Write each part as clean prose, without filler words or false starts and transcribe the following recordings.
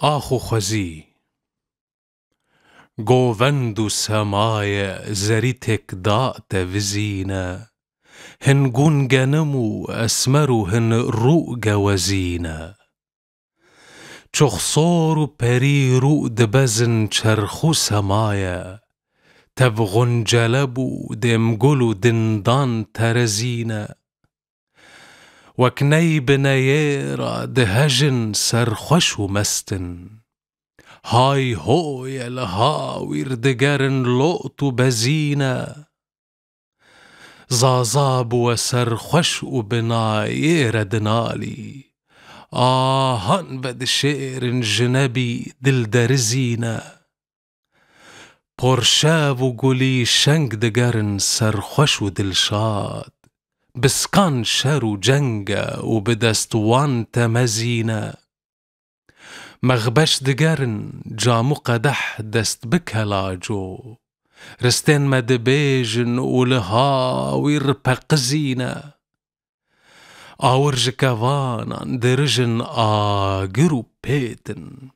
آخو خزي جوفندو سمايا زريتك داء تفزينا هنجون جنمو أسمرو هن رؤجا وزينا تشخصورو بريرو دبزن شرخو سمايا تبغن جلبو دمجلو دندان ترزينا وكني بنييرا دهجن سرخشو مستن هاي هو يا لهاوير دجرن لقطو بزينا زازاب وسرخش وبناير دنالي هن بد شير جنبي دل درزينا بورشاف وقولي شنق دجرن سرخش ودلشاد بسكان شرو جنجا وبدستوان تمزينا مغبش دقرن جامو قدح دست بكلاجو رستين مدبيجن ولهاوير بقزينا آورج كفانا درجن آقرو بيتن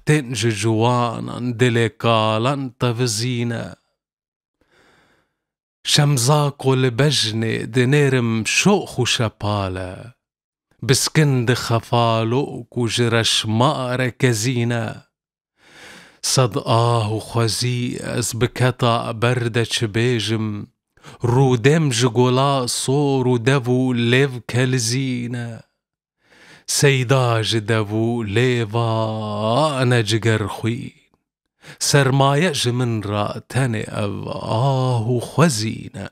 تنج جوانا دلكالان تفزينا شمزاقو لبجني دنيرم شوخو شبالا بسكند خفالوك وجرش مارة كزينة صدقاه خزي أزبكتا بردش بيجم رودم جغولا صور دفو ليف كالزينة سيداج دفو ليفا أنا جگر خوين سرمايج من راتني أب خزينة